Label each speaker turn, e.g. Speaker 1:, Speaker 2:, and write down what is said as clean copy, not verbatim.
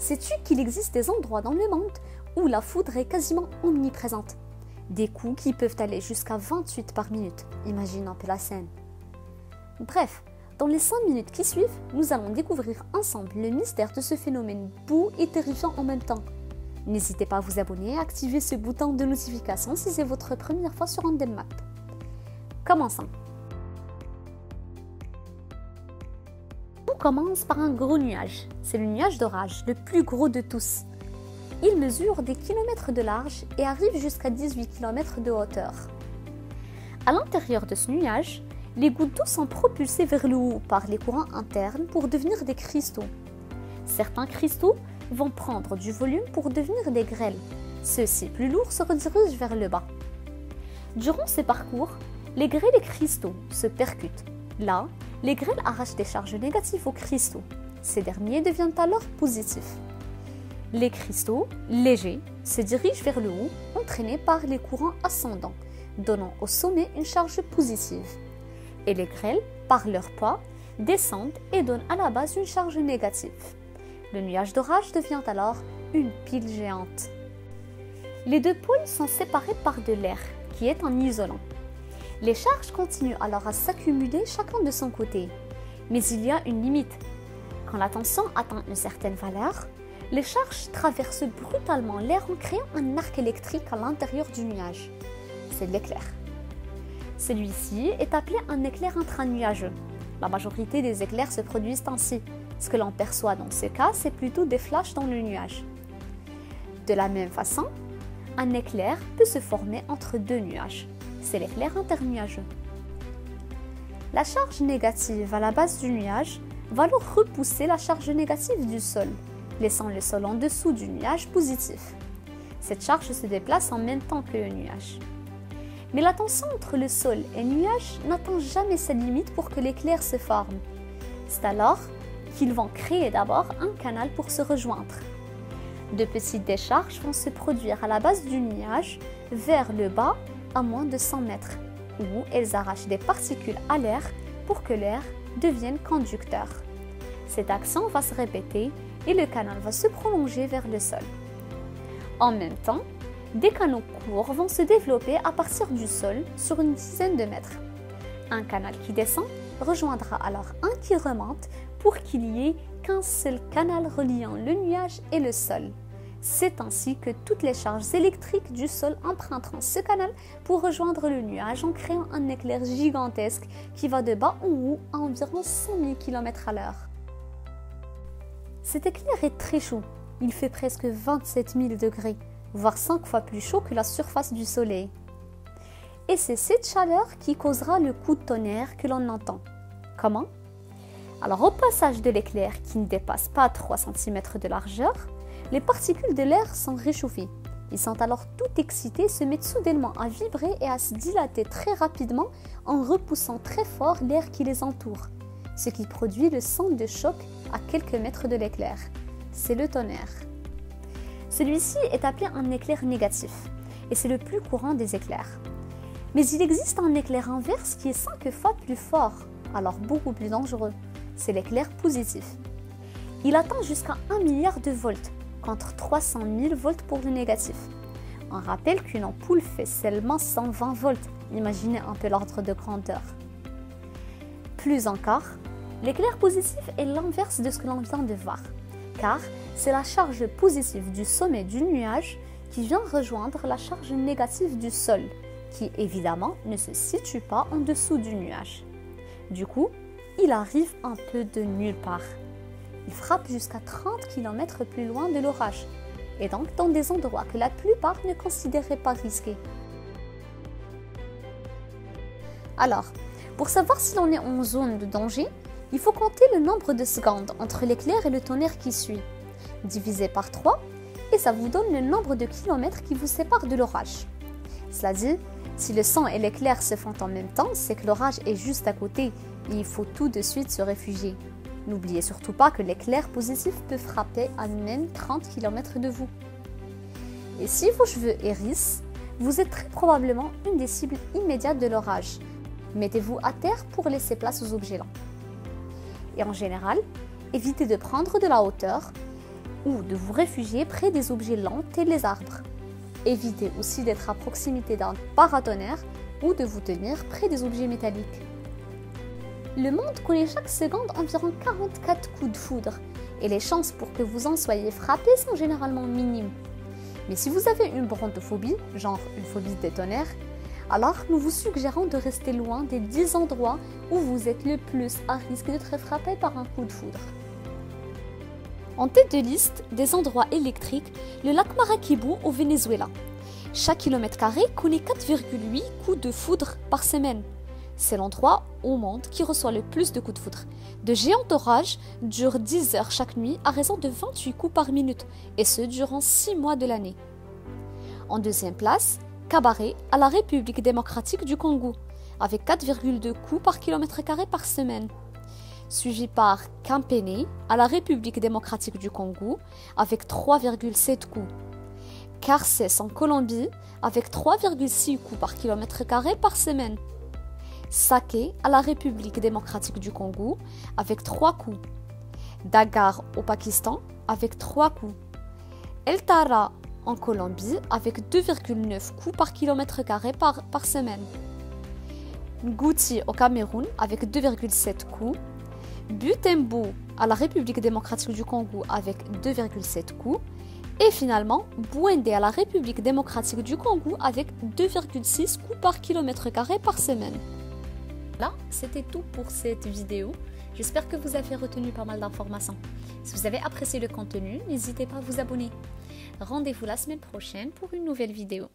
Speaker 1: Sais-tu qu'il existe des endroits dans le monde où la foudre est quasiment omniprésente? Des coups qui peuvent aller jusqu'à 28 par minute. Imagine un peu la scène. Bref, dans les 5 minutes qui suivent, nous allons découvrir ensemble le mystère de ce phénomène beau et terrifiant en même temps. N'hésitez pas à vous abonner et à activer ce bouton de notification si c'est votre première fois sur Andemap. Commençons. On commence par un gros nuage. C'est le nuage d'orage, le plus gros de tous. Il mesure des kilomètres de large et arrive jusqu'à 18 km de hauteur. À l'intérieur de ce nuage, les gouttes d'eau sont propulsées vers le haut par les courants internes pour devenir des cristaux. Certains cristaux vont prendre du volume pour devenir des grêles. Ceux-ci, plus lourds, se redirigent vers le bas. Durant ce parcours, les grêles et cristaux se percutent. Là, les grêles arrachent des charges négatives aux cristaux. Ces derniers deviennent alors positifs. Les cristaux, légers, se dirigent vers le haut, entraînés par les courants ascendants, donnant au sommet une charge positive. Et les grêles, par leur poids, descendent et donnent à la base une charge négative. Le nuage d'orage devient alors une pile géante. Les deux pôles sont séparés par de l'air, qui est un isolant. Les charges continuent alors à s'accumuler chacun de son côté. Mais il y a une limite. Quand la tension atteint une certaine valeur, les charges traversent brutalement l'air en créant un arc électrique à l'intérieur du nuage. C'est l'éclair. Celui-ci est appelé un éclair intranuageux. La majorité des éclairs se produisent ainsi. Ce que l'on perçoit dans ce cas, c'est plutôt des flashs dans le nuage. De la même façon, un éclair peut se former entre deux nuages. C'est l'éclair internuageux. La charge négative à la base du nuage va alors repousser la charge négative du sol, laissant le sol en dessous du nuage positif. Cette charge se déplace en même temps que le nuage. Mais la tension entre le sol et le nuage n'atteint jamais sa limite pour que l'éclair se forme. C'est alors qu'ils vont créer d'abord un canal pour se rejoindre. De petites décharges vont se produire à la base du nuage vers le bas à moins de 100 mètres, où elles arrachent des particules à l'air pour que l'air devienne conducteur. Cette action va se répéter et le canal va se prolonger vers le sol. En même temps, des canaux courts vont se développer à partir du sol sur une dizaine de mètres. Un canal qui descend rejoindra alors un qui remonte pour qu'il y ait qu'un seul canal reliant le nuage et le sol. C'est ainsi que toutes les charges électriques du sol emprunteront ce canal pour rejoindre le nuage en créant un éclair gigantesque qui va de bas en haut à environ 100 000 km à l'heure. Cet éclair est très chaud, il fait presque 27 000 degrés, voire 5 fois plus chaud que la surface du soleil. Et c'est cette chaleur qui causera le coup de tonnerre que l'on entend. Comment? Alors au passage de l'éclair qui ne dépasse pas 3 cm de largeur, les particules de l'air sont réchauffées. Ils sont alors tout excités et se mettent soudainement à vibrer et à se dilater très rapidement en repoussant très fort l'air qui les entoure, ce qui produit le son de choc à quelques mètres de l'éclair. C'est le tonnerre. Celui-ci est appelé un éclair négatif et c'est le plus courant des éclairs. Mais il existe un éclair inverse qui est 5 fois plus fort, alors beaucoup plus dangereux. C'est l'éclair positif. Il atteint jusqu'à 1 milliard de volts, contre 300 000 volts pour le négatif. On rappelle qu'une ampoule fait seulement 120 volts. Imaginez un peu l'ordre de grandeur. Plus encore, l'éclair positif est l'inverse de ce que l'on vient de voir, car c'est la charge positive du sommet du nuage qui vient rejoindre la charge négative du sol, qui évidemment ne se situe pas en dessous du nuage. Du coup, il arrive un peu de nulle part. Il frappe jusqu'à 30 km plus loin de l'orage, et donc dans des endroits que la plupart ne considéraient pas risqués. Alors, pour savoir si l'on est en zone de danger, il faut compter le nombre de secondes entre l'éclair et le tonnerre qui suit, divisé par 3, et ça vous donne le nombre de kilomètres qui vous séparent de l'orage. Cela dit, si le son et l'éclair se font en même temps, c'est que l'orage est juste à côté et il faut tout de suite se réfugier. N'oubliez surtout pas que l'éclair positif peut frapper à même 30 km de vous. Et si vos cheveux hérissent, vous êtes très probablement une des cibles immédiates de l'orage. Mettez-vous à terre pour laisser place aux objets lents. Et en général, évitez de prendre de la hauteur ou de vous réfugier près des objets lents tels les arbres. Évitez aussi d'être à proximité d'un paratonnerre ou de vous tenir près des objets métalliques. Le monde connaît chaque seconde environ 44 coups de foudre et les chances pour que vous en soyez frappé sont généralement minimes. Mais si vous avez une brontophobie, genre une phobie des tonnerres, alors nous vous suggérons de rester loin des 10 endroits où vous êtes le plus à risque d'être frappé par un coup de foudre. En tête de liste des endroits électriques, le lac Maracaibo au Venezuela. Chaque kilomètre carré connaît 4,8 coups de foudre par semaine. C'est l'endroit au monde qui reçoit le plus de coups de foudre. De géants orages durent 10 heures chaque nuit à raison de 28 coups par minute, et ce durant 6 mois de l'année. En deuxième place, Cabaré à la République démocratique du Congo, avec 4,2 coups par kilomètre carré par semaine. Suivi par Campene à la République démocratique du Congo, avec 3,7 coups. Carcès en Colombie, avec 3,6 coups par kilomètre carré par semaine. Saké à la République démocratique du Congo avec 3 coups. Dagar au Pakistan avec 3 coups. El Tara en Colombie avec 2,9 coups par kilomètre carré par semaine. Ngouti au Cameroun avec 2,7 coups. Butembo à la République démocratique du Congo avec 2,7 coups. Et finalement, Bouende à la République démocratique du Congo avec 2,6 coups par kilomètre carré par semaine. Là, c'était tout pour cette vidéo. J'espère que vous avez retenu pas mal d'informations. Si vous avez apprécié le contenu, n'hésitez pas à vous abonner. Rendez-vous la semaine prochaine pour une nouvelle vidéo.